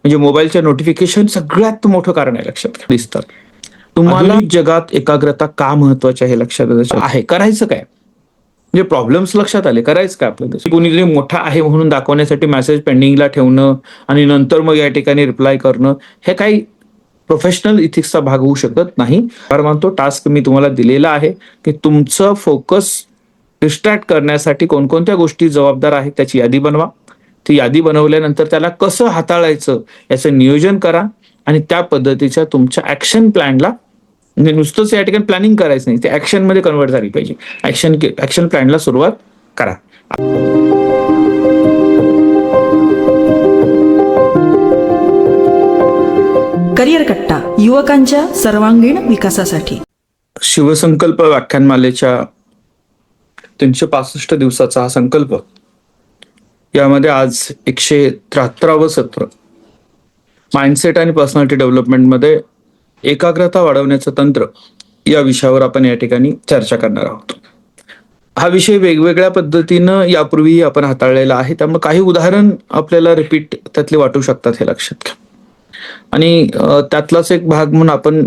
म्हणजे मोबाईलच्या नोटिफिकेशन सगळ्यात मोठं कारण आहे लक्षात दिसतात. तुम्हाला जगात एकाग्रता का महत्वाची आहे लक्षात आहे, करायचं काय म्हणजे प्रॉब्लेम्स लक्षात आले, करायचं काय आपलं. कोणीतरी मोठा आहे म्हणून दाखवण्यासाठी मेसेज पेंडिंगला ठेवणं आणि नंतर मग या ठिकाणी रिप्लाय करणं, हे काही प्रोफेशनल इथिक्सचा भाग होऊ शकत नाही. मानतो टास्क मी तुम्हाला दिलेला आहे की तुमचं फोकस डिस्ट्रॅक्ट करण्यासाठी कोणकोणत्या गोष्टी जबाबदार आहेत त्याची यादी बनवा. ती यादी बनवल्यानंतर त्याला कसं हाताळायचं याचं नियोजन करा आणि त्या पद्धतीच्या तुमच्या ऍक्शन प्लॅनला, म्हणजे नुसतंच या ठिकाणी प्लॅनिंग करायचं नाही, ते ऍक्शन मध्ये कन्वर्ट झाली पाहिजे. ऍक्शन प्लॅनला सुरुवात करा. करिअर कट्टा, युवकांच्या सर्वांगीण विकासासाठी. शिवसंकल्प व्याख्यानमालेच्या 365 दिवसाचा हा संकल्प, यामध्ये आज 173वे सत्र माइंडसेट आणि पर्सनॅलिटी डेव्हलपमेंटमध्ये एकाग्रता वाढवण्याचं तंत्र या विषयावर आपण या ठिकाणी चर्चा करणार आहोत. हा विषय वेगवेगळ्या पद्धतीनं यापूर्वीही आपण हाताळलेला आहे, त्यामुळे काही उदाहरण आपल्याला रिपीट त्यातले वाटू शकतात हे लक्षात घ्या. आणि त्यातलाच एक भाग म्हणून आपण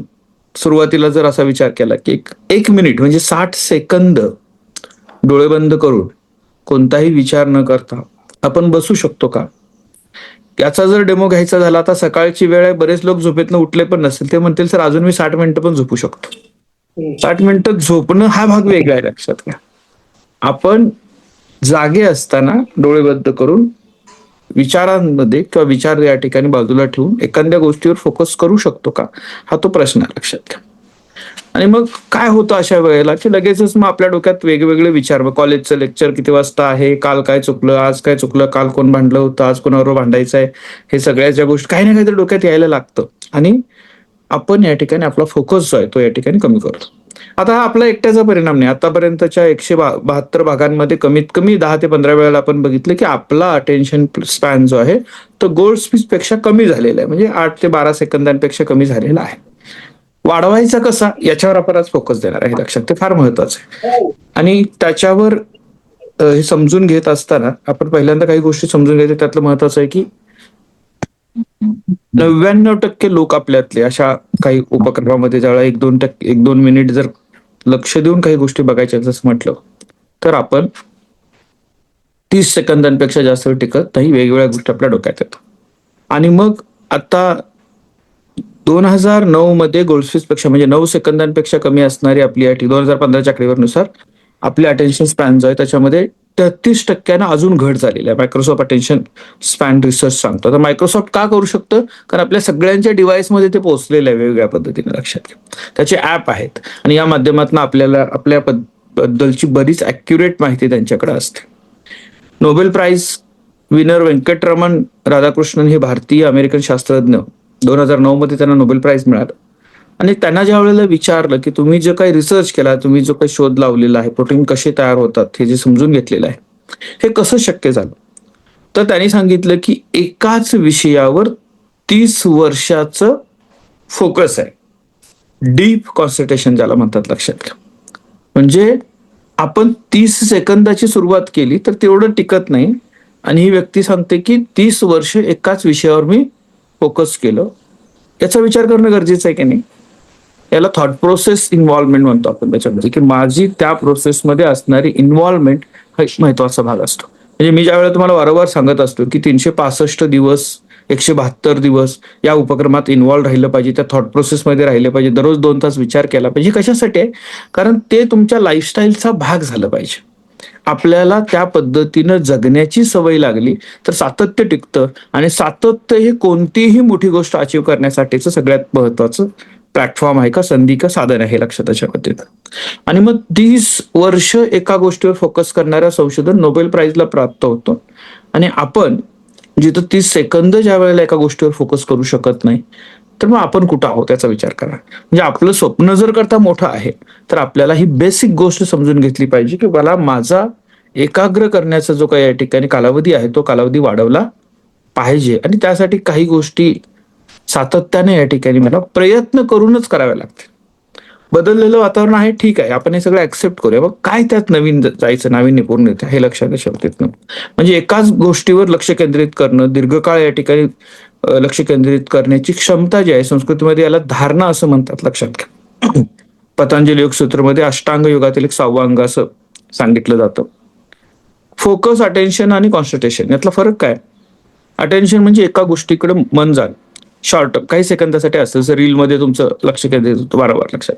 सुरुवातीला जर असा विचार केला की एक मिनिट म्हणजे 60 सेकंद डोळे बंद करून कोणताही विचार न करता आपण बसू शकतो का, याचा जर डेमो घ्यायचा झाला, आता सकाळची वेळ आहे, बरेच लोक झोपेतनं उठले पण नसेल, ते म्हणतील सर अजून मी 60 मिनिटं पण झोपू शकतो. 60 मिनिटं झोपणं हा भाग वेगळा आहे लक्षात घ्या. आपण जागे असताना डोळे बंद करून विचारांमध्ये किंवा विचार या ठिकाणी बाजूला ठेवून एखाद्या गोष्टीवर फोकस करू शकतो का, हा तो प्रश्न आहे लक्षात घ्या. आणि मग काय होतं अशा वेळेला की लगेचच मग आपल्या डोक्यात वेगवेगळे विचार, कॉलेजचं लेक्चर किती वाजता आहे, काल काय चुकलं, आज काय चुकलं, काल कोण भांडलं होतं, आज कोणावर भांडायचं आहे, हे सगळ्याच्या गोष्टी काही ना काहीतरी डोक्यात यायला लागतं आणि आपण या ठिकाणी आपला फोकस जो आहे तो या ठिकाणी कमी करतो. आता हा आपला एकट्याचा परिणाम नाही. आतापर्यंतच्या 172 भागांमध्ये कमीत कमी 10 ते 15 वेळेला आपण बघितलं की आपला अटेन्शन स्पॅन जो आहे तो गोल्ड स्पीच पेक्षा कमी झालेला आहे, म्हणजे 8 ते 12 सेकंदांपेक्षा कमी झालेला आहे. वाढवायचा कसा याच्यावर आपण आज फोकस देणार आहे लक्षात, ते फार महत्वाचं आहे. आणि त्याच्यावर हे समजून घेत असताना आपण पहिल्यांदा काही गोष्टी समजून घ्यायच्या. त्यातलं महत्वाचं आहे की 99% लोक आपल्यातले अशा काही उपक्रमामध्ये ज्यावेळेला 1-2 मिनिट जर लक्ष देऊन काही गोष्टी बघायच्या जसं म्हटलं तर आपण 30 सेकंदांपेक्षा जास्त वेळ टिकत नाही, वेगवेगळ्या गोष्टी आपल्या डोक्यात येतात. आणि मग आता 2009 मध्ये गोल्डस्पीच पेक्षा म्हणजे 9 सेकंदांपेक्षा कमी असणारी आपली 2015च्या आकडेवारीनुसार आपली अटेन्शन स्पॅन जो आहे त्याच्यामध्ये 33% अजून घट झालेली आहे. मायक्रोसॉफ्ट अटेन्शन स्पॅन रिसर्च सांगतो. तर मायक्रोसॉफ्ट का करू शकतं, कारण आपल्या सगळ्यांच्या डिव्हाइसमध्ये ते पोहोचलेलं आहे वेगवेगळ्या पद्धतीने लक्षात घ्या. त्याचे ऍप आहेत आणि या माध्यमातून आपल्याला आपल्या बद्दलची बरीच ॲक्युरेट माहिती त्यांच्याकडे असते. Nobel prize winner Venkatraman Radhakrishnan हे भारतीय अमेरिकन शास्त्रज्ञ, 2009 मध्ये त्यांना नोबेल प्राइज मिळाला. आणि त्यांना ज्या वेळेला विचारलं की तुम्ही जो काही रिसर्च केला, तुम्ही जो काही शोध लावलेला आहे, प्रोटीन कसे तयार होतात हे जे समजून घेतलेलं आहे, हे कसं शक्य झालं, तर त्यांनी सांगितलं की एकाच विषयावर 30 वर्षाचं फोकस आहे, डीप कॉन्सन्ट्रेशन ज्याला म्हणतात लक्षात घ्या. म्हणजे आपण 30 सेकंदाची सुरुवात केली तर तेवढं टिकत नाही आणि ही व्यक्ती सांगते की 30 वर्ष एकाच विषयावर मी फोकस केलं. याचा विचार करणं गरजेचं आहे की नाही. याला थॉट प्रोसेस इन्व्हॉल्वमेंट म्हणतो आपण त्याच्यामध्ये, की माझी त्या प्रोसेसमध्ये असणारी इन्व्हॉल्वमेंट हा एक महत्वाचा भाग असतो. म्हणजे मी ज्या वेळेला तुम्हाला वारंवार सांगत असतो की 365 दिवस 172 दिवस या उपक्रमात इन्व्हॉल्व राहिलं पाहिजे, त्या थॉट प्रोसेसमध्ये राहिलं पाहिजे, दररोज 2 तास विचार केला पाहिजे. कशासाठी आहे, कारण ते तुमच्या लाईफस्टाईलचा भाग झालं पाहिजे. आपल्याला त्या पद्धतीनं जगण्याची सवय लागली तर सातत्य टिकतं आणि सातत्य हे कोणतीही मोठी गोष्ट अचीव्ह करण्यासाठीचं सगळ्यात महत्वाचं प्लॅटफॉर्म आहे का, संधी का, साधन आहे लक्षात त्याच्या पद्धतीनं. आणि मग 30 वर्ष एका गोष्टीवर फोकस करणाऱ्या संशोधन नोबेल प्राइजला प्राप्त होतं. आणि आपण जिथं 30 सेकंद ज्या वेळेला एका गोष्टीवर फोकस करू शकत नाही, तर मग आपण कुठं आहोत याचा विचार करा. म्हणजे आपलं स्वप्न जर करता मोठं आहे तर आपल्याला ही बेसिक गोष्ट समजून घेतली पाहिजे की मला माझा एकाग्र करण्याचा जो काही या ठिकाणी कालावधी आहे तो कालावधी वाढवला पाहिजे. आणि त्यासाठी काही गोष्टी सातत्याने या ठिकाणी मला प्रयत्न करूनच करावे लागतील. बदललेलं वातावरण आहे, ठीक आहे, आपण हे सगळं ऍक्सेप्ट करूया. मग काय त्यात नवीन जायचं, नाविन्यपूर्ण हे लक्षात शक्यत. म्हणजे एकाच गोष्टीवर लक्ष केंद्रित करणं, दीर्घकाळ या ठिकाणी लक्ष केंद्रित करण्याची क्षमता जी आहे, संस्कृतीमध्ये याला धारणा असं म्हणतात, लक्षात घ्या. पतंजली योग सूत्रमध्ये अष्टांग योगातील एक 6वं अंग असं सांगितलं जातं. फोकस, अटेन्शन आणि कॉन्सन्ट्रेशन यातला फरक काय? अटेन्शन म्हणजे एका गोष्टीकडे मन जाणं, शॉर्ट टर्म काही सेकंदासाठी असतं, जसं रीलमध्ये तुमचं लक्ष केंद्रित होतं वारंवार लक्षात.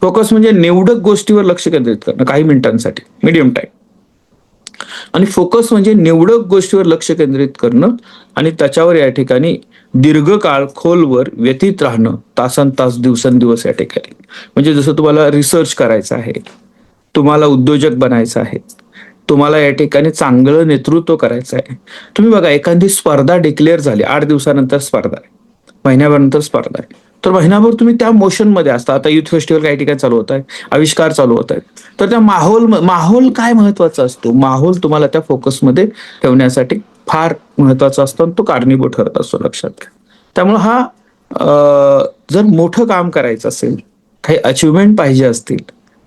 फोकस म्हणजे निवडक गोष्टीवर लक्ष केंद्रित करणं काही मिनिटांसाठी, मीडियम टाइम. आणि फोकस म्हणजे निवडक गोष्टीवर लक्ष केंद्रित करणं आणि त्याच्यावर या ठिकाणी दीर्घकाळ खोलवर व्यतीत राहणं, तासनतास दिवसेंदिवस या ठिकाणी. म्हणजे जसं तुम्हाला रिसर्च करायचं आहे, तुम्हाला उद्योजक बनायचं आहे, तुम्हाला या ठिकाणी चांगलं नेतृत्व करायचं आहे. तुम्ही बघा, एखादी स्पर्धा डिक्लेअर झाली, 8 दिवसानंतर स्पर्धा आहे, महिन्याभरानंतर स्पर्धा आहे, तर महिनाभर तुम्ही त्या मोशनमध्ये असता. आता युथ फेस्टिवल काही ठिकाणी चालू होत आहे, आविष्कार चालू होत आहेत, तर त्या माहोल काय महत्वाचा असतो? माहोल तुम्हाला त्या फोकसमध्ये ठेवण्यासाठी फार महत्वाचा असतो आणि तो कारणीभूत ठरत असतो, लक्षात घ्या. त्यामुळे हा जर मोठं काम करायचं असेल, काही अचिव्हमेंट पाहिजे असतील,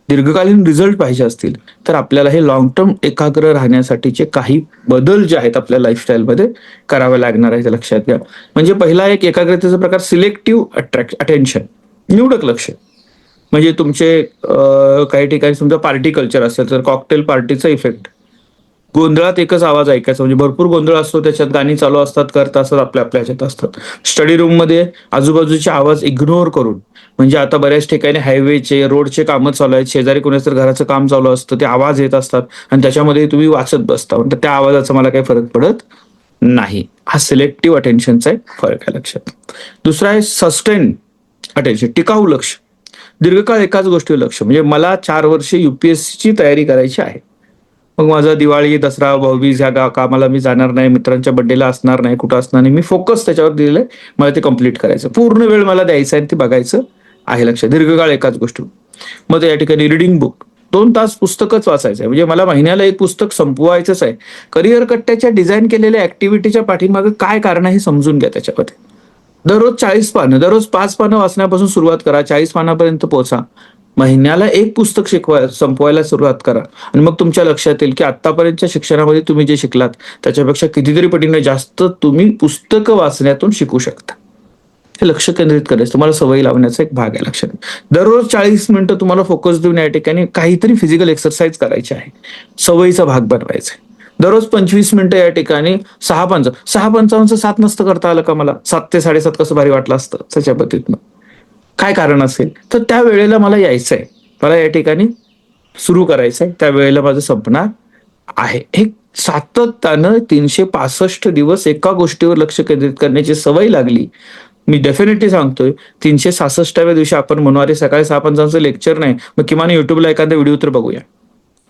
दीर्घकालीन रिझल्ट पाहिजे असतील, तर आपल्याला हे लॉंग टर्म एकाग्र राहण्यासाठीचे काही बदल जे आहेत आपल्या लाईफस्टाईलमध्ये करावे लागणार आहेत, लक्षात घ्या. म्हणजे पहिला एक एकाग्रतेचा प्रकार सिलेक्टिव्ह अटेन्शन, निवडक लक्ष. म्हणजे तुमचे काही ठिकाणी समजा पार्टी कल्चर असेल तर कॉकटेल पार्टीचा इफेक्ट, गोंधळात एकच आवाज ऐकायचा, म्हणजे भरपूर गोंधळ असतो, त्याच्यात गाणी चालू असतात, करत असतात, आपल्या आपल्या ह्याच्यात असतात. स्टडी रूम मध्ये आजूबाजूचे आवाज इग्नोर करून, म्हणजे आता बऱ्याच ठिकाणी हायवेचे रोडचे कामं चालू आहेत, शेजारी कोणाचं तर घराचं काम चालू असतं, ते आवाज येत असतात आणि त्याच्यामध्ये तुम्ही वाचत बसता, म्हणजे त्या आवाजाचा मला काही फरक पडत नाही. हा सिलेक्टिव्ह अटेन्शनचा एक फरक आहे, लक्षात. दुसरा आहे सस्टेन अटेन्शन, टिकाऊ लक्ष, दीर्घकाळ एकाच गोष्टीवर लक्ष. म्हणजे मला 4 वर्षे युपीएससीची तयारी करायची आहे, मग माझा दिवाळी, दसरा, भाऊबीज ह्या कामाला मी जाणार नाही, मित्रांच्या बड्डेला असणार नाही, कुठं असणार नाही, मी फोकस त्याच्यावर दिलेलं आहे, मला ते कम्प्लीट करायचं, पूर्ण वेळ मला द्यायचा आहे, ते बघायचं आहे, लक्षात. दीर्घकाळ एकाच गोष्टी. मग या ठिकाणी रिडिंग बुक, 2 तास पुस्तकच वाचायचं आहे, म्हणजे मला महिन्याला एक पुस्तक संपवायचंच आहे. करिअर कट्ट्याच्या डिझाईन केलेल्या ऍक्टिव्हिटीच्या पाठीमागे काय कारण आहे हे समजून घ्या. त्याच्यामध्ये दररोज 40 पानं, दररोज 5 पानं वाचण्यापासून सुरुवात करा, 40 पानापर्यंत पोहोचा. महिन्याला एक पुस्तक संपवायला सुरुवात करा आणि मग तुमच्या लक्षात येईल की आतापर्यंतच्या शिक्षणामध्ये तुम्ही जे शिकलात त्याच्यापेक्षा कितीतरी पटीने जास्त तुम्ही पुस्तकं वाचण्यातून शिकू शकता. हे लक्ष केंद्रित करायचं तुम्हाला सवयी लावण्याचा एक भाग आहे, लक्षात. दररोज 40 मिनिटं तुम्हाला फोकस देऊन या ठिकाणी काहीतरी फिजिकल एक्सरसाइज करायची आहे, सवयीचा भाग बनवायचा आहे. दररोज 25 मिनिटं या ठिकाणी 6:55 7 नसतं करता आलं का मला? 7 ते 7:30 कसं भारी वाटलं असतं त्याच्या पद्धतीनं. काय कारण असेल तर त्या वेळेला मला यायचं आहे, मला या ठिकाणी सुरू करायचं आहे, त्या वेळेला माझं संपणार आहे. हे सातत्यानं 365 दिवस एका गोष्टीवर लक्ष केंद्रित करण्याची सवय लागली. मी डेफिनेटली सांगतोय 366व्या दिवशी आपण म्हणू अरे सकाळी 6:55 लेक्चर नाही, मग किमान युट्यूबला एखादा व्हिडिओ तर बघूया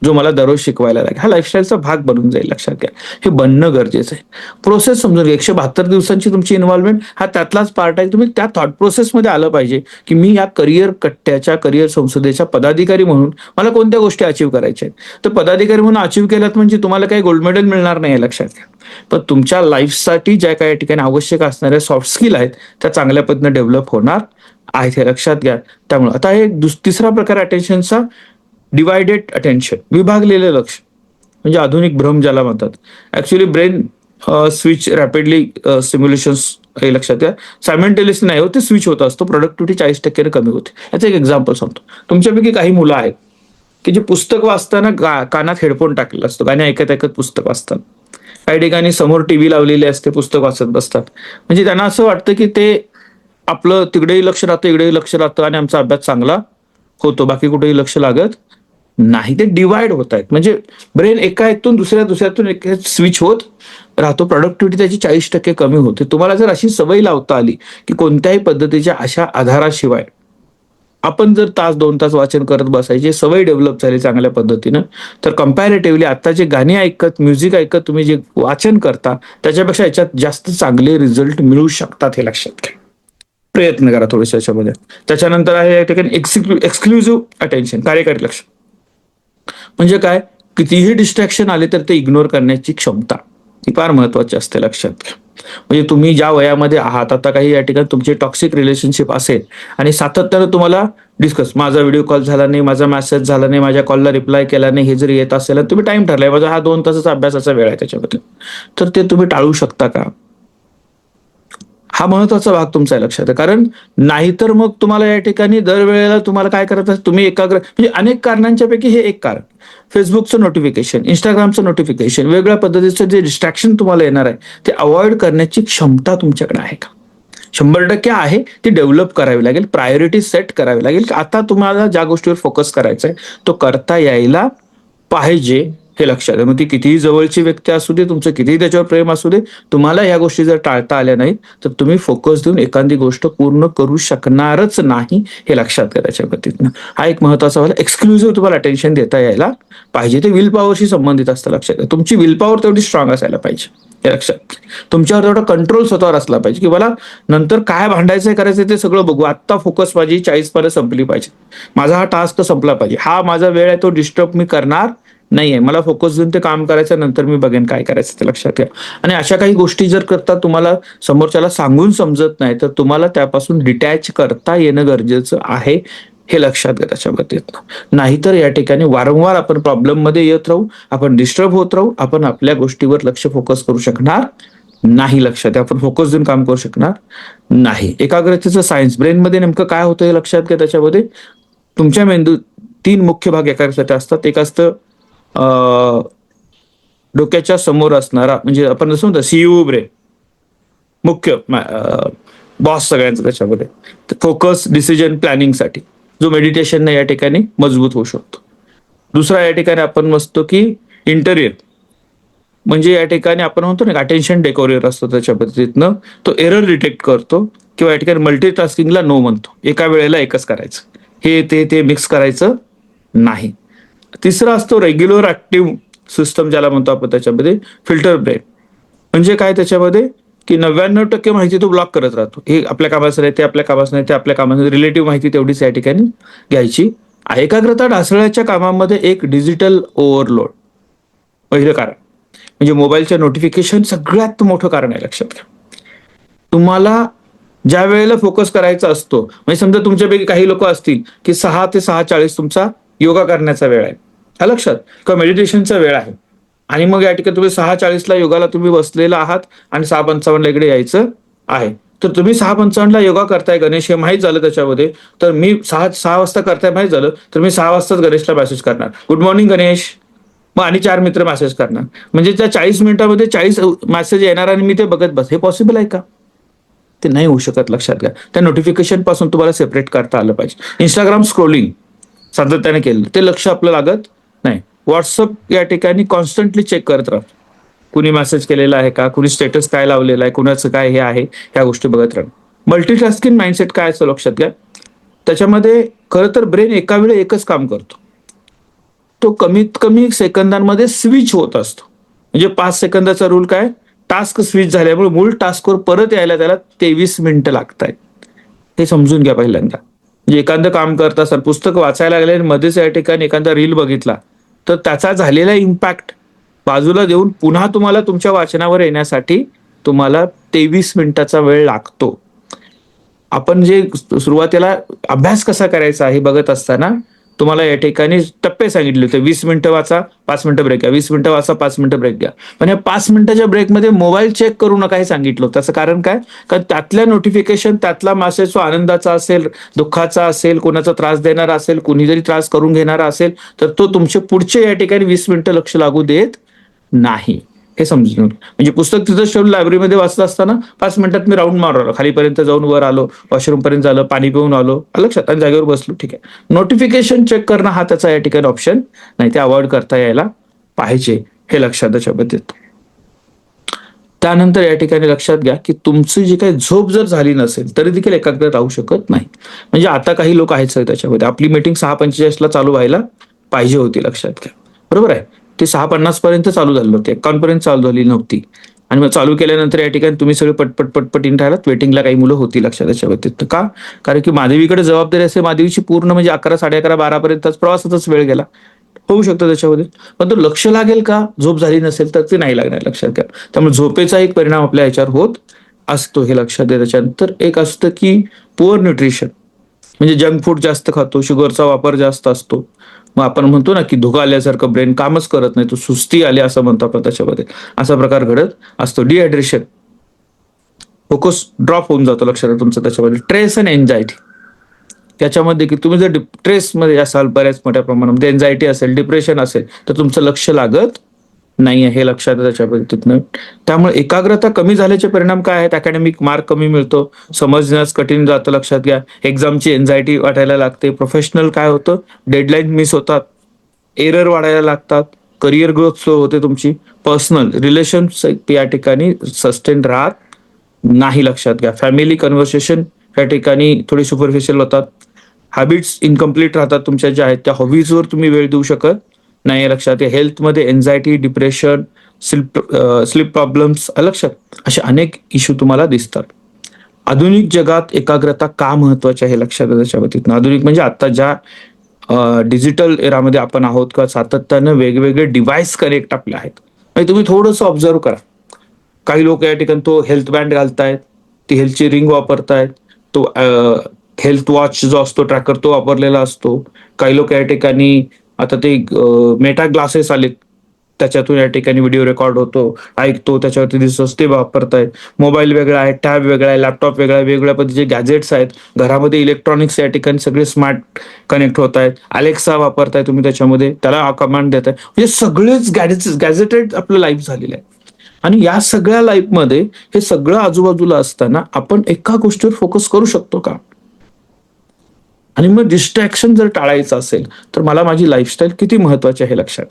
जो मला दररोज शिकवायला लागेल. हा लाईफस्टाईलचा भाग बनून जाईल, लक्षात घ्या. हे बनणं गरजेचं आहे. प्रोसेस समजून घ्या. 172 दिवसांची तुमची इन्व्हॉल्वमेंट हा त्यातलाच पार्ट आहे. तुम्ही त्या थॉट प्रोसेसमध्ये आलं पाहिजे की मी या करिअर कट्ट्याच्या करिअर संसदेच्या पदाधिकारी म्हणून मला कोणत्या गोष्टी अचीव्ह करायच्या आहेत. तर पदाधिकारी म्हणून अचीव्ह केल्यात म्हणजे तुम्हाला काही गोल्ड मेडल मिळणार नाही, लक्षात घ्या. पण तुमच्या लाईफसाठी ज्या काही ठिकाणी आवश्यक असणाऱ्या सॉफ्ट स्किल आहेत त्या चांगल्या पद्धतीने डेव्हलप होणार आहेत, हे लक्षात घ्या. त्यामुळे आता हे तिसरा प्रकार अटेन्शनचा डिवायडेड अटेन्शन, विभागलेलं लक्ष, म्हणजे आधुनिक भ्रम ज्याला म्हणतात. Actually brain switch rapidly simulations हे लक्षात घ्या. सायमल्टेनियसली नाही होत, ते स्विच होत असतो, प्रोडक्टिव्हिटी 40% कमी होते. याचं एक एक्झाम्पल सांगतो. तुमच्यापैकी काही मुलं आहेत की जे पुस्तक वाचताना कानात हेडफोन टाकलेला असतो, गाणे ऐकत ऐकत पुस्तक वाचतात. काही ठिकाणी समोर टीव्ही लावलेली असते, पुस्तक वाचत बसतात. म्हणजे त्यांना असं वाटतं की ते आपलं तिकडेही लक्ष राहतं, इकडेही लक्ष राहतं आणि आमचा अभ्यास चांगला होतो, बाकी कुठेही लक्ष लागत नाही. ते डिवाइड होत आहेत. म्हणजे ब्रेन एका ह्यातून दुसऱ्यातून एक स्विच होत राहतो, प्रोडक्टिव्हिटी त्याची 40% कमी होते. तुम्हाला जर अशी सवय लावता आली की कोणत्याही पद्धतीच्या अशा आधाराशिवाय आपण जर 2 तास वाचन करत बसायची सवय डेव्हलप झाली चांगल्या पद्धतीनं, तर कम्पॅरेटिव्हली आता जे गाणी ऐकत म्युझिक ऐकत तुम्ही जे वाचन करता त्याच्यापेक्षा याच्यात जास्त चांगले रिझल्ट मिळू शकतात, हे लक्षात घ्या. प्रयत्न करा थोडेसे याच्यामध्ये. त्याच्यानंतर आहे या ठिकाणी एक्सक्लुझिव्ह अटेन्शन, कार्यकारी लक्ष. म्हणजे काय, कितीही डिस्ट्रॅक्शन आले तर ते इग्नोर करण्याची क्षमता ही फार महत्वाची असते, लक्षात घ्या. म्हणजे तुम्ही ज्या वयामध्ये आहात, आता काही या ठिकाणी तुमची टॉक्सिक रिलेशनशिप असेल आणि सातत्यानं तुम्हाला डिस्कस, माझा व्हिडिओ कॉल झाला नाही, माझा मेसेज झाला नाही, माझ्या कॉलला रिप्लाय केला नाही, हे जरी येत असेल आणि तुम्ही टाइम ठरलाय माझा हा 2 तासाचा अभ्यासाचा वेळ आहे त्याच्यामध्ये, तर ते तुम्ही टाळू शकता का? हा महत्वाचा भाग तुमचा आहे, लक्षात आहे. कारण नाहीतर मग तुम्हाला या ठिकाणी दरवेळेला तुम्हाला काय करायचं, तुम्ही एकाग्र म्हणजे अनेक कारणांच्या पैकी हे एक कारण. फेसबुकचं नोटिफिकेशन, इंस्टाग्रामचं नोटिफिकेशन, वेगळ्या पद्धतीचं जे डिस्ट्रॅक्शन तुम्हाला येणार आहे ते अवॉइड करण्याची क्षमता तुमच्याकडे आहे का? 100% आहे. ती डेव्हलप करावी लागेल, प्रायोरिटी सेट करावी लागेल की आता तुम्हाला ज्या गोष्टीवर फोकस करायचा आहे तो करता यायला पाहिजे, हे लक्षात आहे. मग ती कितीही जवळची व्यक्ती असू दे, तुमचं कितीही त्याच्यावर प्रेम असू दे, तुम्हाला ह्या गोष्टी जर टाळता आल्या नाहीत तर तुम्ही फोकस देऊन एखादी गोष्ट पूर्ण करू शकणारच नाही, हे लक्षात घ्या. त्याच्या पद्धतीनं हा एक महत्वाचा वाला एक्सक्लुझिव्ह तुम्हाला अटेन्शन देता यायला पाहिजे. ते विल पॉवरशी संबंधित असतं, लक्षात घ्या. तुमची विल पॉवर तेवढी स्ट्रॉंग असायला पाहिजे, हे लक्षात. तुमच्यावर तेवढा कंट्रोल स्वतःवर असला पाहिजे की मला नंतर काय भांडायचंय करायचंय ते सगळं बघू, आत्ता फोकस माझी 40 पर्यंत संपली पाहिजे, माझा हा टास्क संपला पाहिजे, हा माझा वेळ आहे, तो डिस्टर्ब मी करणार नाहीये, मला फोकस देऊन ते काम करायचं, नंतर मी बघेन काय करायचं, ते लक्षात घ्या. आणि अशा काही गोष्टी जर करता तुम्हाला समोरच्याला सांगून समजत नाही तर तुम्हाला त्यापासून डिटॅच करता येणं गरजेचं आहे, हे लक्षात घ्या त्याच्या बाबतीत. नाहीतर या ठिकाणी वारंवार आपण प्रॉब्लेम मध्ये येत राहू, आपण डिस्टर्ब होत राहू, आपण आपल्या गोष्टीवर लक्ष फोकस करू शकणार नाही, लक्षात घ्या. आपण फोकस देऊन काम करू शकणार नाही. एकाग्रतेचं सायन्स, ब्रेनमध्ये नेमकं काय होतं हे लक्षात घ्या. त्याच्यामध्ये तुमच्या मेंदू 3 मुख्य भाग एकाग्रतेसाठी असतात. एक असतं डोक्याच्या समोर असणारा, म्हणजे आपण जसं म्हणतो सीयू ब्रेन, मुख्य बॉस सगळ्यांचं त्याच्यामध्ये, फोकस डिसिजन प्लॅनिंगसाठी, जो मेडिटेशनने या ठिकाणी मजबूत होऊ शकतो. दुसरा या ठिकाणी आपण म्हणतो की इंटरियर, म्हणजे या ठिकाणी आपण म्हणतो ना अटेन्शन डेकोरियर असतो, त्याच्या पद्धतीनं तो एरर डिटेक्ट करतो किंवा या ठिकाणी मल्टीटास्किंगला नो म्हणतो, एका वेळेला एकच करायचं, हे ते मिक्स करायचं नाही. तिसरा असतो रेग्युलर ऍक्टिव्ह सिस्टम, ज्याला म्हणतो आपण त्याच्यामध्ये फिल्टर ब्रेन, म्हणजे काय त्याच्यामध्ये की 99% माहिती तो ब्लॉक करत राहतो, हे आपल्या कामाचं नाही, ते आपल्या कामाचं नाही, ते आपल्या कामाचं, रिलेटिव्ह माहिती तेवढीच या ठिकाणी घ्यायची. एकाग्रता ढासळण्याच्या कामामध्ये एक डिजिटल ओव्हरलोड पहिलं कारण, म्हणजे मोबाईलच्या नोटिफिकेशन सगळ्यात मोठं कारण आहे, लक्षात घ्या. तुम्हाला ज्या वेळेला फोकस करायचा असतो, म्हणजे समजा तुमच्यापैकी काही लोक असतील की 6 ते 6:40 तुमचा योगा करण्याचा वेळ आहे, हा लक्षात, किंवा मेडिटेशनचा वेळ आहे, आणि मग या ठिकाणी तुम्ही 6:40 योगाला तुम्ही बसलेला आहात आणि 6:55 इकडे यायचं आहे, तर तुम्ही 6:55 योगा करताय गणेश हे माहीत झालं त्याच्यामध्ये, तर मी 6 वाजता करताय माहीत झालं, तर मी 6 वाजताच गणेशला मेसेज करणार, गुड मॉर्निंग गणेश, मग आणि 4 मित्र मेसेज करणार, म्हणजे त्या 40 मिनिटामध्ये 40 मेसेज येणार आणि मी ते बघत बस, हे पॉसिबल आहे का? ते नाही होऊ शकत, लक्षात घ्या. त्या नोटिफिकेशन पासून तुम्हाला सेपरेट करता आलं पाहिजे. इंस्टाग्राम स्क्रोलिंग सातत्याने केलं ते लक्ष आपलं लागत नाही. व्हॉट्सअप या ठिकाणी कॉन्स्टंटली चेक करत राहा, कुणी मेसेज केलेला आहे का, कुणी स्टेटस काय लावलेला आहे, कुणाचं काय हे आहे, ह्या गोष्टी बघत राहा. मल्टीटास्किंग माइंडसेट काय असं लक्षात घ्या. त्याच्यामध्ये खरं तर ब्रेन एका वेळी एकच काम करतो, तो कमीत कमी सेकंदांमध्ये स्विच होत असतो. म्हणजे 5 सेकंदाचा रूल काय, टास्क स्विच झाल्यामुळे मूळ टास्कवर परत यायला त्याला 23 मिनिटं लागतायत, हे समजून घ्या पहिल्यांदा. म्हणजे एखादं काम करत असाल, पुस्तक वाचायला लागले आणि मध्येच या ठिकाणी एखादा रील बघितला तर त्याचा झालेला इम्पॅक्ट बाजूला देऊन पुन्हा तुम्हाला तुमच्या वाचनावर येण्यासाठी तुम्हाला 23 मिनिटाचा वेळ लागतो. आपण जे सुरुवातीला अभ्यास कसा करायचा हे बघत असताना तुम्हाला या ठिकाणी टप्पे सांगितले होते, 20 मिनिटं वाचा, 5 मिनिटं ब्रेक घ्या, 20 मिनिटं वाचा, 5 मिनिटं ब्रेक घ्या. पण या 5 मिनिटाच्या ब्रेकमध्ये मोबाईल चेक करू नका हे सांगितलं होतं. त्याचं कारण काय, कारण त्यातल्या नोटिफिकेशन, त्यातला मेसेज आनंदाचा असेल, दुःखाचा असेल, कोणाचा त्रास देणारा असेल, कुणी जरी त्रास करून घेणारा असेल तर तो तुमचे पुढचे या ठिकाणी 20 मिनिटं लक्ष लागू देत नाही, हे समजून. म्हणजे पुस्तक तिथं ठेवून लायब्ररीमध्ये वाचत असताना 5 मिनिटात मी राऊंड मारून आलो, खालीपर्यंत जाऊन वर आलो, वॉशरूम पर्यंत झालं, पाणी पिऊन आलो, लक्षात, आणि जागेवर बसलो, ठीक आहे. नोटिफिकेशन चेक करणं हा त्याचा या ठिकाणी ऑप्शन नाही, ते अवॉइड करता यायला पाहिजे, हे लक्षात त्याच्या बाबतीत. त्यानंतर या ठिकाणी लक्षात घ्या की तुमची जी काही झोप जर झाली नसेल तरी देखील एकाग्र राहू शकत नाही. म्हणजे आता काही लोक आहेत सर त्याच्यामध्ये, आपली मीटिंग 6:45 चालू व्हायला पाहिजे होती, लक्षात घ्या, बरोबर आहे, ती 6:50 पर्यंत चालू झाली होती, 51 पर्यंत चालू झाली नव्हती, आणि मग चालू केल्यानंतर या ठिकाणी तुम्ही सगळे पटपट इन राहिलात, वेटिंगला काही मुलं होती, लक्षात त्याच्या बाबतीत. का, कारण की माधवीकडे जबाबदारी असते, माधवीची पूर्ण म्हणजे 11, 11:30, 12 पर्यंतच प्रवासातच वेळ गेला, होऊ शकतं त्याच्यामध्ये. पण तो लक्ष लागेल का, झोप झाली नसेल तर ते नाही लागणार, लक्षात घ्या. त्यामुळे झोपेचा एक परिणाम आपल्या याच्यावर होत असतो, हे लक्षात द्या. त्याच्यानंतर एक असतं की पुअर न्यूट्रिशन, म्हणजे जंक फूड जास्त खातो, शुगरचा वापर जास्त असतो, मग आपण म्हणतो ना की धुका आल्यासारखं ब्रेन कामच करत नाही, तो सुस्ती आली असं म्हणतो आपण त्याच्यामध्ये, असा प्रकार घडत असतो. डिहायड्रेशन, फोकस ड्रॉप होऊन जातो लक्षात तुमचं त्याच्यामध्ये. स्ट्रेस आणि एन्झायटी त्याच्यामध्ये की तुम्ही जर स्ट्रेसमध्ये असाल बऱ्याच मोठ्या प्रमाणामध्ये, एन्झायटी असेल, डिप्रेशन असेल, तर तुमचं लक्ष लागत नाही आहे, हे लक्षात आहे त्याच्या पद्धतीनं. त्यामुळे एकाग्रता कमी झाल्याचे परिणाम काय आहेत? अकॅडमिक मार्क कमी मिळतो, समजण्यास कठीण जातं, लक्षात घ्या. एक्झामची एन्झायटी वाटायला लागते. प्रोफेशनल काय होतं? डेडलाईन मिस होतात, एरर वाढायला लागतात, करिअर ग्रोथ स्लो होते तुमची. पर्सनल रिलेशनशिप या ठिकाणी सस्टेन राहत नाही, लक्षात घ्या. फॅमिली कन्व्हर्सेशन या ठिकाणी थोडी सुपरफिशियल होतात. हॅबिट्स इनकम्प्लीट राहतात तुमच्या ज्या आहेत त्या. हॉबीजवर तुम्ही वेळ देऊ शकत नाही, लक्षात घ्या. हेल्थमध्ये एन्झायटी, डिप्रेशन, स्लीप प्रॉब्लेम्स, लक्षात असे अनेक इश्यू तुम्हाला दिसतात. आधुनिक जगात एकाग्रता का महत्वाची आहे लक्षात घ्या त्याच्या बाबतीत. आधुनिक म्हणजे आता ज्या डिजिटल एरामध्ये आपण आहोत का, सातत्यानं वेगवेगळे डिव्हाइस कनेक्ट आपले आहेत. म्हणजे तुम्ही थोडंसं ऑब्झर्व करा. काही लोक या ठिकाणी तो हेल्थ बँड घालतायत, ती हेल्थची रिंग वापरतायत, तो हेल्थ वॉच जो असतो ट्रॅकर तो वापरलेला असतो. काही लोक या ठिकाणी आता ते मेटा ग्लासेस आलेत, त्याच्यातून या ठिकाणी व्हिडिओ रेकॉर्ड होतो, ऐकतो, त्याच्यावरती दिसतो, ते वापरतायत. मोबाईल वेगळा आहे, टॅब वेगळा आहे, लॅपटॉप वेगळा आहे, वेगवेगळ्या पद्धतीचे गॅजेट्स आहेत. घरामध्ये इलेक्ट्रॉनिक्स या ठिकाणी सगळे स्मार्ट कनेक्ट होत आहेत. अलेक्सा वापरताय तुम्ही त्याच्यामध्ये, त्याला कमांड देताय. म्हणजे सगळेच गॅजेटेड आपलं लाईफ झालेलं आहे. आणि या सगळ्या लाईफमध्ये हे सगळं आजूबाजूला असताना आपण एका गोष्टीवर फोकस करू शकतो का? आणि मग डिस्ट्रॅक्शन जर टाळायचं असेल तर मला माझी लाईफस्टाईल किती महत्वाची आहे लक्षात.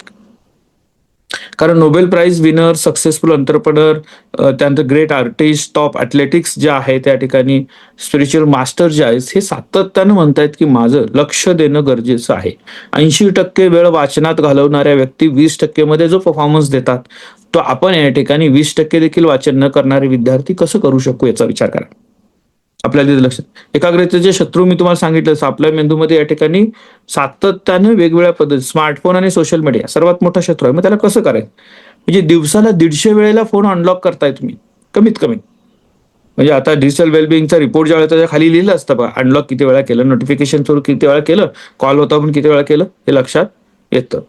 कारण Nobel prize winner, successful entrepreneur, त्यानंतर ग्रेट आर्टिस्ट, टॉप ॲथलेटिक्स जे आहे त्या ठिकाणी, स्पिरिच्युअल मास्टर जे आहेत, हे सातत्यानं म्हणतायत की माझं लक्ष देणं गरजेचं आहे. 80% वेळ वाचनात घालवणाऱ्या व्यक्ती 20% मध्ये जो परफॉर्मन्स देतात, तो आपण या ठिकाणी 20% देखील वाचन न करणारे विद्यार्थी कसं करू शकू याचा विचार करा. आपल्याला तिथे लक्षात, एकाग्रतेचे शत्रू मी तुम्हाला सांगितलं, आपल्या मेंदूमध्ये या ठिकाणी सातत्यानं वेगवेगळ्या पद्धती, स्मार्टफोन आणि सोशल मीडिया सर्वात मोठा शत्रू आहे. मग त्याला कसं करायचं? म्हणजे दिवसाला 150 वेळेला फोन अनलॉक करताय तुम्ही, कमीत कमी. म्हणजे आता डिजिटल वेलबिंगचा रिपोर्ट ज्या वेळेला त्याच्या खाली लिहिलं असतं बघा, अनलॉक किती वेळा केलं, नोटिफिकेशन थ्रू किती वेळा केलं, कॉल होता पण किती वेळा केलं, हे लक्षात येतं.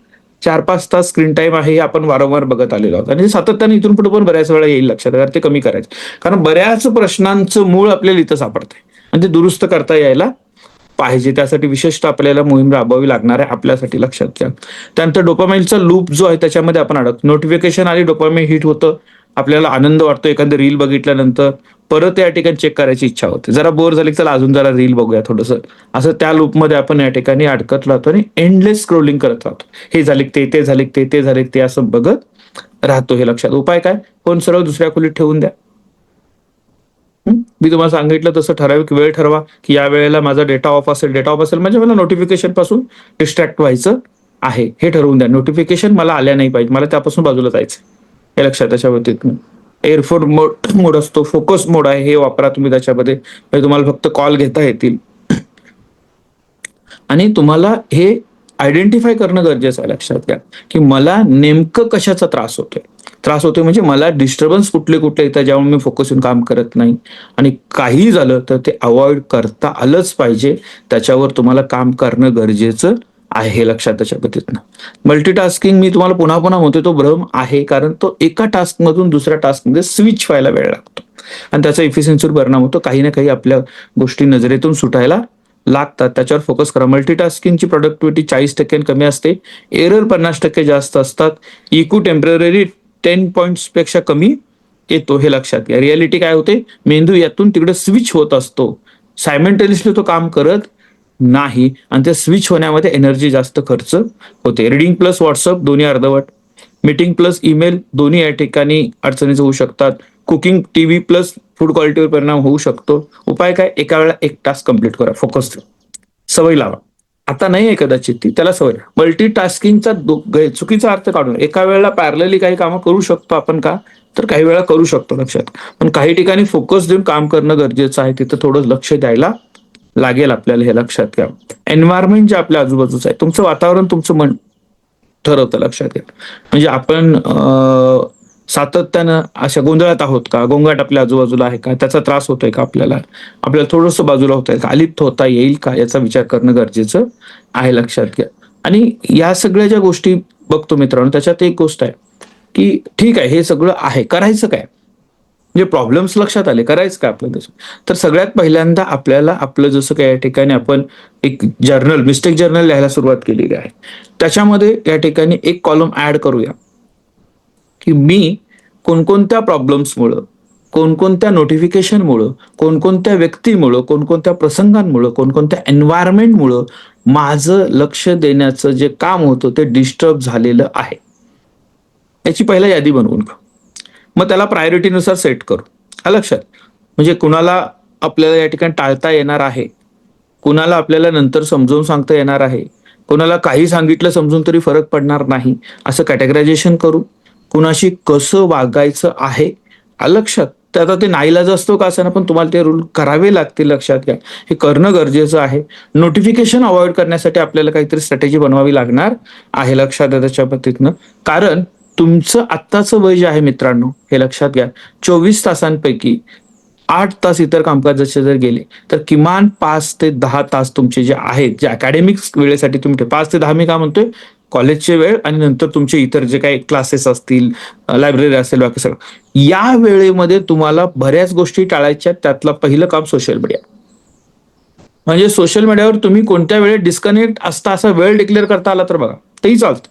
4-5 तास स्क्रीन टाइम आहे हे आपण वारंवार बघत आलेलो आहोत. आणि सातत्याने इथून पुढे पण बऱ्याच वेळा येईल लक्षात, ते कमी करायचं. कारण बऱ्याच प्रश्नांचं मूळ आपल्याला इथं सापडतंय आणि ते दुरुस्त करता यायला पाहिजे. त्यासाठी विशेषतः आपल्याला मोहीम राबवावी लागणार आहे आपल्यासाठी, लक्षात घ्या. त्यानंतर डोपामाइनचा लूप जो आहे त्याच्यामध्ये आपण अडकतो. नोटिफिकेशन आली, डोपामाइन हिट होतं, आपल्याला आनंद वाटतो एखादं रील बघितल्यानंतर, परत या ठिकाणी चेक करायची इच्छा होते. जरा बोर झाली चला अजून जरा रील बघूया थोडंसं, असं त्या लूपमध्ये आपण या ठिकाणी अडकत राहतो आणि एंडलेस स्क्रोलिंग करत राहतो. हे झाले ते झाले ते झाले ते असं बघत राहतो, हे लक्षात. उपाय काय? फोन सरळ दुसऱ्या खोलीत ठेवून द्या. मी तुम्हाला सांगितलं तसं ठराविक वेळ ठरवा की या वेळेला माझा डेटा ऑफ असेल म्हणजे मला नोटिफिकेशन पासून डिस्ट्रॅक्ट व्हायचं आहे, हे ठरवून द्या. नोटिफिकेशन मला आल्या नाही पाहिजे, मला त्यापासून बाजूला जायचं, हे लक्षात. त्याच्यावरती एअरफोन मोड असतो, फोकस मोड आहे, हे वापरा तुम्ही त्याच्यामध्ये. म्हणजे तुम्हाला फक्त कॉल घेता येतील. आणि तुम्हाला हे आयडेंटिफाय करणं गरजेचं आहे, लक्षात घ्या, की मला नेमकं कशाचा त्रास होतोय म्हणजे मला डिस्टर्बन्स कुठले येतात ज्यामुळे मी फोकस होऊन काम करत नाही. आणि काही झालं तर ते अवॉइड करता आलंच पाहिजे. त्याच्यावर तुम्हाला काम करणं गरजेचं आहे, हे लक्षात त्याच्या पद्धतीनं. मल्टीटास्किंग मी तुम्हाला पुन्हा म्हणतोय, तो भ्रम आहे. कारण तो एका टास्क मधून दुसऱ्या टास्कमध्ये स्विच व्हायला वेळ लागतो आणि त्याचा इफिशियन्सीवर परिणाम होतो. काही ना काही आपल्या गोष्टी नजरेतून सुटायला लागतात, त्याच्यावर फोकस करा. मल्टीटास्किंगची प्रोडक्टिव्हिटी 40% कमी असते, एरर 50% जास्त असतात, इक्यू टेम्पररी 10 पॉइंट्स पेक्षा कमी येतो, हे लक्षात घ्या. रियालिटी काय होते? मेंदू यातून तिकडे स्विच होत असतो, सायमल्टेनियसली तो काम करत नाही आणि ते स्विच होण्यामध्ये एनर्जी जास्त खर्च होते. रीडिंग प्लस व्हॉट्सअप दोन्ही अर्धवट, मीटिंग प्लस ईमेल दोन्ही या ठिकाणी अडचणीचे होऊ शकतात. कुकिंग, टीव्ही प्लस फूड क्वालिटीवर परिणाम होऊ शकतो. उपाय काय? एका वेळा एक टास्क कम्प्लीट करा, फोकस सवय लावा. आता नाही आहे कदाचित ती, त्याला सवय. मल्टीटास्किंगचा चुकीचा अर्थ काढून एका वेळेला पॅरलली काही कामं करू शकतो आपण का? तर काही वेळा करू शकतो, लक्षात. पण काही ठिकाणी फोकस देऊन काम करणं गरजेचं आहे, तिथं थोडं लक्ष द्यायला लागेल आपल्याला, हे लक्षात घ्या. एन्व्हायरमेंट जे आपल्या आजूबाजूचं आहे, तुमचं वातावरण तुमचं मन ठरवतं, लक्षात घ्या. म्हणजे आपण सातत्यानं अशा गोंधळात आहोत का? गोंगाट आपल्या आजूबाजूला आहे का? त्याचा त्रास होतोय का? आपल्याला थोडंसं बाजूला होत आहे का? अलिप्त होता येईल का? याचा विचार करणं गरजेचं आहे, लक्षात घ्या. आणि या सगळ्या ज्या गोष्टी बघतो मित्रांनो, त्याच्यात एक गोष्ट आहे की ठीक आहे, हे सगळं आहे, करायचं काय? म्हणजे प्रॉब्लेम्स लक्षात आले, करायचं काय आपलं तसं. तर सगळ्यात पहिल्यांदा आपल्याला आपलं जसं काही या ठिकाणी आपण एक जर्नल, मिस्टेक जर्नल लिहायला सुरुवात केलेली आहे. त्याच्यामध्ये या ठिकाणी एक कॉलम ऍड करूया, की मी कोणकोणत्या प्रॉब्लेम्समुळं, कोणकोणत्या नोटिफिकेशनमुळं, कोणकोणत्या व्यक्तीमुळं, कोणकोणत्या प्रसंगांमुळं, कोणकोणत्या एन्व्हायरमेंटमुळं माझं लक्ष देण्याचं जे काम होतं ते डिस्टर्ब झालेलं आहे. याची पहिला यादी बनवून घेऊ. मग त्याला प्रायोरिटीनुसार सेट करू. आलं लक्षात? म्हणजे कुणाला आपल्याला या ठिकाणी टाळता येणार आहे, कुणाला आपल्याला नंतर समजावून सांगता येणार आहे, कुणाला काही सांगितलं समजून तरी फरक पडणार नाही, असं कॅटेगरायझेशन करू. कुणाशी कसं वागायचं आहे, आलं लक्षात? तर आता ते नाईलाज असतो का असं ना, पण तुम्हाला ते रूल करावे लागतील, लक्षात घ्या. हे करणं गरजेचं आहे. नोटिफिकेशन अवॉइड करण्यासाठी आपल्याला काहीतरी स्ट्रॅटेजी बनवावी लागणार आहे, लक्षात द्या त्याच्या पद्धतीनं. कारण तुमचं आत्ताचं वय जे आहे मित्रांनो, हे लक्षात घ्या, 24 तासांपैकी 8 तास इतर कामकाजाचे जर गेले तर किमान 5 ते 10 तास तुमचे जे आहेत, जे अकॅडमिक वेळेसाठी तुम्ही 5 ते 10 मी काय म्हणतोय, कॉलेजचे वेळ आणि नंतर तुमचे इतर जे काही क्लासेस असतील, लायब्ररी असेल, बाकी सगळं, या वेळेमध्ये तुम्हाला बऱ्याच गोष्टी टाळायच्या. त्यातलं पहिलं काम सोशल मीडिया. म्हणजे सोशल मीडियावर तुम्ही कोणत्या वेळेत डिस्कनेक्ट असता असा वेळ डिक्लेअर करता आला तर बघा, तेही चालतं.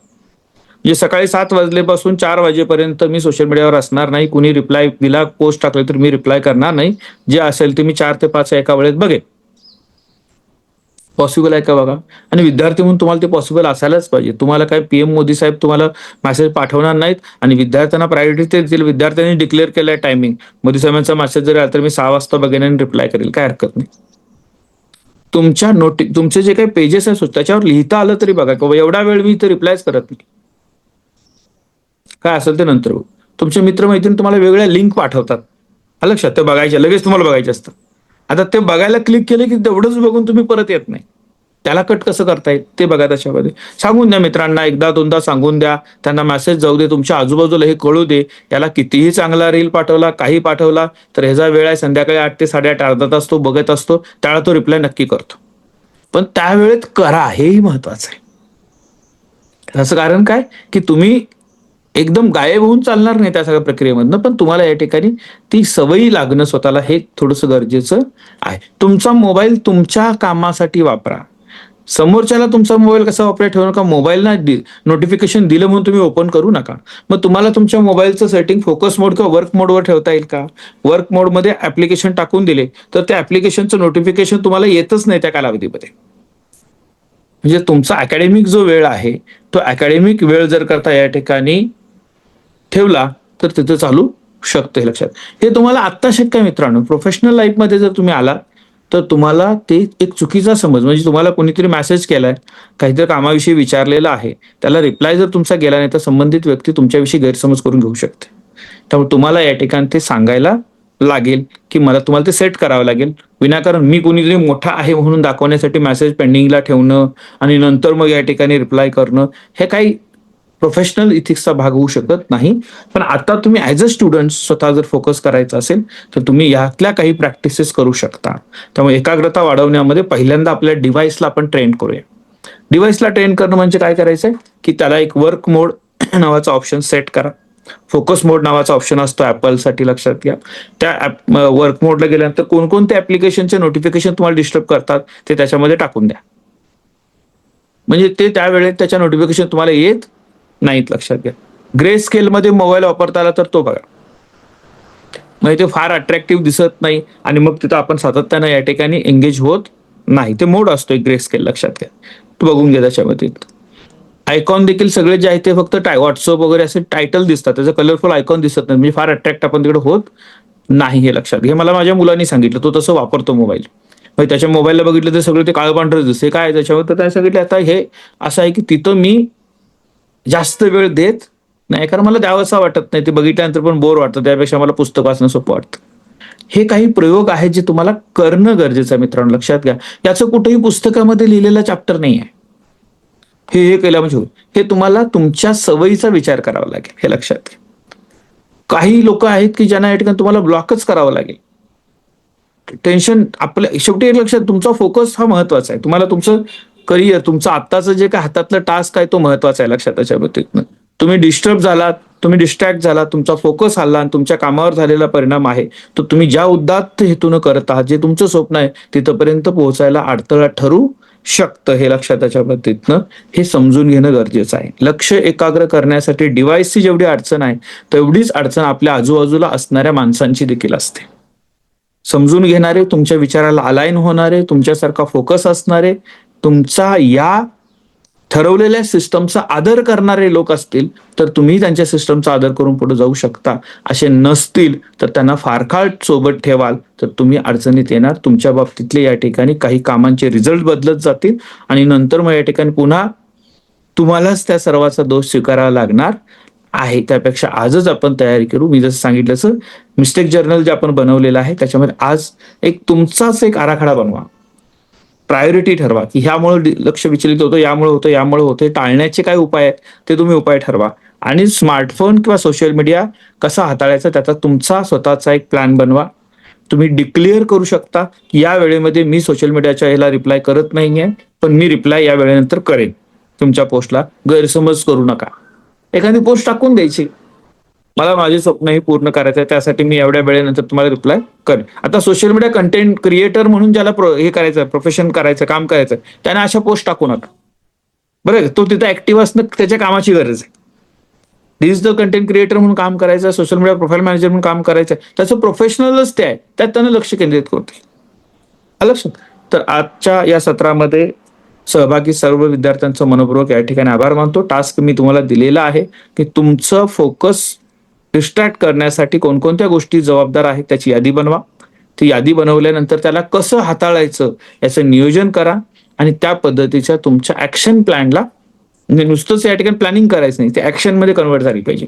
म्हणजे सकाळी 7 वाजल्यापासून 4 वाजेपर्यंत मी सोशल मीडियावर असणार नाही. कुणी रिप्लाय दिला, पोस्ट टाकले तर मी रिप्लाय करणार नाही. जे असेल ते मी 4 ते 5 एका वेळेत बघेन. पॉसिबल आहे का बघा. आणि विद्यार्थी म्हणून तुम्हाला ते पॉसिबल असायलाच पाहिजे. तुम्हाला काय पीएम मोदी साहेब तुम्हाला मेसेज पाठवणार नाहीत आणि विद्यार्थ्यांना प्रायोरिटी ते देतील. विद्यार्थ्यांनी डिक्लेअर केलंय टायमिंग, मोदी साहेबांचा मेसेज जरी आला तर मी 6 वाजता बघेन आणि रिप्लाय करेल, काय हरकत नाही. तुमचे जे काही पेजेस आहेत त्याच्यावर लिहिता आलं तरी बघा, की एवढा वेळ मी इथे रिप्लायच करत नाही, काय असेल ते नंतर बघू. तुमचे मित्रमैत्रिणी तुम्हाला वेगळ्या लिंक पाठवतात, आलं लक्षात, ते बघायचे, लगेच तुम्हाला बघायचे असतं. आता ते बघायला क्लिक केले की तेवढंच बघून तुम्ही परत येत नाही. त्याला कट कसं करता येईल ते बघा. त्याच्यामध्ये सांगून द्या मित्रांना, एकदा दोनदा सांगून द्या, त्यांना मेसेज जाऊ दे, तुमच्या आजूबाजूला हे कळू दे. याला कितीही चांगला रील पाठवला, काही पाठवला तर ह्याचा वेळ आहे संध्याकाळी 8 ते 8:30, अर्धा तास तो बघत असतो, त्याला तो रिप्लाय नक्की करतो. पण त्यावेळेत करा, हेही महत्वाचं आहे. त्याचं कारण काय, की तुम्ही एकदम गायब होऊन चालणार नाही त्या सगळ्या प्रक्रियेमधनं, पण तुम्हाला या ठिकाणी ती सवयी लागणं स्वतःला हे थोडंसं गरजेचं आहे. तुमचा मोबाईल तुमच्या कामासाठी वापरा. समोरच्याला तुमचा मोबाईल कसा वापरायला ठेवू नका. मोबाईलला नोटिफिकेशन दिलं म्हणून तुम्ही ओपन करू नका. मग तुम्हाला तुमच्या मोबाईलचं सेटिंग फोकस मोड किंवा वर्क मोडवर ठेवता येईल का. वर्क मोडमध्ये ऍप्लिकेशन टाकून दिले तर त्या ऍप्लिकेशनचं नोटिफिकेशन तुम्हाला येतच नाही त्या कालावधीमध्ये. म्हणजे तुमचा अकॅडमिक जो वेळ आहे तो अकॅडमिक वेळ जर करता या ठिकाणी ठेवला तर तिथं चालू शकतं, हे लक्षात. हे तुम्हाला आत्ता शक्य आहे मित्रांनो. प्रोफेशनल लाईफमध्ये जर तुम्ही आला तर तुम्हाला ते एक चुकीचा समज, म्हणजे तुम्हाला कोणीतरी मेसेज केलाय, काहीतरी कामाविषयी विचारलेलं आहे, त्याला रिप्लाय जर तुमचा गेला नाही तर संबंधित व्यक्ती तुमच्याविषयी गैरसमज करून घेऊ शकते. त्यामुळे तुम्हाला या ठिकाणी ते सांगायला लागेल, की तुम्हाला ते सेट करावं लागेल. विनाकारण मी कोणीतरी मोठा आहे म्हणून दाखवण्यासाठी मेसेज पेंडिंगला ठेवणं आणि नंतर मग या ठिकाणी रिप्लाय करणं, हे काही प्रोफेशनल इथिक्सचा भाग होऊ शकत नाही. पण आता तुम्ही ऍज अ स्टुडंट स्वतः जर फोकस करायचा असेल तर तुम्ही यातल्या काही प्रॅक्टिसेस करू शकता. त्यामुळे एकाग्रता वाढवण्यामध्ये पहिल्यांदा आपल्या डिव्हाइसला आपण ट्रेन करूया. डिव्हाइसला ट्रेन करणं म्हणजे काय करायचंय, की त्याला एक वर्क मोड नावाचा ऑप्शन सेट करा. फोकस मोड नावाचा ऑप्शन असतो ऍपलसाठी, लक्षात घ्या. त्या वर्क मोडला गेल्यानंतर कोणकोणत्या ऍप्लिकेशनचे नोटिफिकेशन तुम्हाला डिस्टर्ब करतात ते त्याच्यामध्ये टाकून द्या. म्हणजे ते त्यावेळेत त्याच्या नोटिफिकेशन तुम्हाला येत नाहीत, लक्षात घ्या. ग्रे स्केलमध्ये मोबाईल वापरता आला तर तो बघा, म्हणजे ते फार अट्रॅक्टिव्ह दिसत नाही आणि मग तिथं आपण सातत्यानं या ठिकाणी एंगेज होत नाही. ते मोड असतो एक ग्रे स्केल, लक्षात घ्या. तो बघून घ्या. त्याच्यामध्ये आयकॉन देखील सगळे जे आहे ते फक्त व्हॉट्सअप वगैरे असे टायटल दिसतात, त्याचं कलरफुल आयकॉन दिसत नाही, म्हणजे फार अट्रॅक्ट आपण तिकडे होत नाही, हे लक्षात घ्या. मला माझ्या मुलांनी सांगितलं, तो तसं वापरतो मोबाईल. म्हणजे त्याच्या मोबाईलला बघितलं तर सगळं ते काळं पांढरं दिसते, काय त्याच्यावर. तर काय सांगितलं, आता हे असं आहे की तिथं मी जास्त वेळ देत नाही, कारण मला द्यावंसं वाटत नाही, ते बघितल्यानंतर पण बोर वाटतं, त्यापेक्षा मला पुस्तक वाचणं सोपं वाटतं. हे काही प्रयोग आहेत जे तुम्हाला करणं गरजेचं आहे मित्रांनो, लक्षात घ्या. याचं कुठेही पुस्तकामध्ये लिहिलेलं चॅप्टर नाही आहे. हे केलं म्हणजे होईल. हे तुम्हाला तुमच्या सवयीचा विचार करावा लागेल, हे लक्षात घ्या. काही लोक आहेत की ज्यांना या ठिकाणी तुम्हाला ब्लॉकच करावं लागेल. टेन्शन आपल्या शेवटी एक लक्षात, तुमचा फोकस हा महत्वाचा आहे. तुम्हाला तुमचं करिअर, तुमचं आत्ताचं जे काय हातातलं टास्क आहे तो महत्वाचा आहे, लक्षात. त्याच्या बाबतीत तुम्ही डिस्टर्ब झालात तुम्ही डिस्ट्रॅक्ट झाला, तुमचा फोकस हल्ला आणि तुमच्या कामावर झालेला परिणाम आहे, तर तुम्ही ज्या उदात्त हेतून करत आहात, जे तुमचं स्वप्न आहे तिथपर्यंत पोहोचायला अडथळा ठरू शकतं. हे लक्षात त्याच्या पद्धतीनं हे समजून घेणं गरजेचं आहे. लक्ष एकाग्र करण्यासाठी डिव्हाइसची जेवढी अडचण आहे तेवढीच अडचण आपल्या आजूबाजूला असणाऱ्या माणसांची देखील असते. समजून घेणारे, तुमच्या विचाराला अलाइन होणारे, तुमच्यासारखा फोकस असणारे, तुमचा या ठरवलेल्या सिस्टमचा आदर करणारे लोक असतील तर तुम्ही त्यांच्या सिस्टमचा आदर करून पुढे जाऊ शकता. असे नसतील तर त्यांना फार काळ सोबत ठेवाल तर तुम्ही अडचणीत येणार. तुमच्या बाबतीतले या ठिकाणी काही कामांचे रिझल्ट बदलत जातील आणि नंतर मग या ठिकाणी पुन्हा तुम्हालाच त्या सर्वाचा दोष स्वीकारावा लागणार आहे. त्यापेक्षा आजच आपण तयारी करू. मी जसं सांगितलं तसं मिस्टेक जर्नल जे आपण बनवलेलं आहे त्याच्यामध्ये आज तुमचाच एक आराखडा बनवा. प्रायोरिटी ठरवा की ह्यामुळे लक्ष विचलित होतं, यामुळे होतं, टाळण्याचे काय उपाय आहेत ते तुम्ही उपाय ठरवा. आणि स्मार्टफोन किंवा सोशल मीडिया कसा हाताळायचा त्याचा तुमचा स्वतःचा एक प्लॅन बनवा. तुम्ही डिक्लेअर करू शकता की या वेळेमध्ये मी सोशल मीडियाच्या ह्याला रिप्लाय करत नाहीये, पण मी रिप्लाय या वेळेनंतर करेन. तुमच्या पोस्टला गैरसमज करू नका. एखादी पोस्ट टाकून द्यायची, मला माझे स्वप्न हे पूर्ण करायचं आहे, त्यासाठी मी एवढ्या वेळेनंतर तुम्हाला रिप्लाय करेन. आता सोशल मीडिया कंटेंट क्रिएटर म्हणून ज्याला हे करायचं, प्रोफेशन करायचं, काम करायचं, त्याने अशा पोस्ट टाकू नका. बरं, तो तिथं ऍक्टिव्ह असणं त्याच्या कामाची गरज आहे. डिजिटल कंटेंट क्रिएटर म्हणून काम करायचं, सोशल मीडिया प्रोफाईल मॅनेजर म्हणून काम करायचं, त्याचं प्रोफेशनलच ते आहे, त्यात त्यानं लक्ष केंद्रित करते. लक्षात. तर आजच्या या सत्रामध्ये सहभागी सर्व विद्यार्थ्यांचं मनपूर्वक या ठिकाणी आभार मानतो. टास्क मी तुम्हाला दिलेला आहे की तुमचं फोकस डिस्ट्रॅक्ट करण्यासाठी कोणकोणत्या गोष्टी जबाबदार आहेत त्याची यादी बनवा. ती यादी बनवल्यानंतर त्याला कसं हाताळायचं याचं नियोजन करा आणि त्या पद्धतीच्या तुमच्या ऍक्शन प्लॅनला, म्हणजे नुसतंच या ठिकाणी प्लॅनिंग करायचं नाही, ते ऍक्शन मध्ये कन्वर्ट झाली पाहिजे.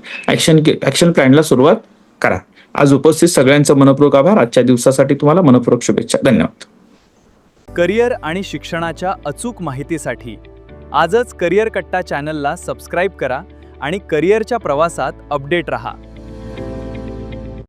ऍक्शन प्लॅनला सुरुवात करा. आज उपस्थित सगळ्यांचं मनपूर्वक आभार. आजच्या दिवसासाठी तुम्हाला मनपूर्वक शुभेच्छा. धन्यवाद. करिअर आणि शिक्षणाच्या अचूक माहितीसाठी आजच करिअर कट्टा चॅनलला सबस्क्राईब करा आणि करिअरच्या प्रवासात अपडेट रहा.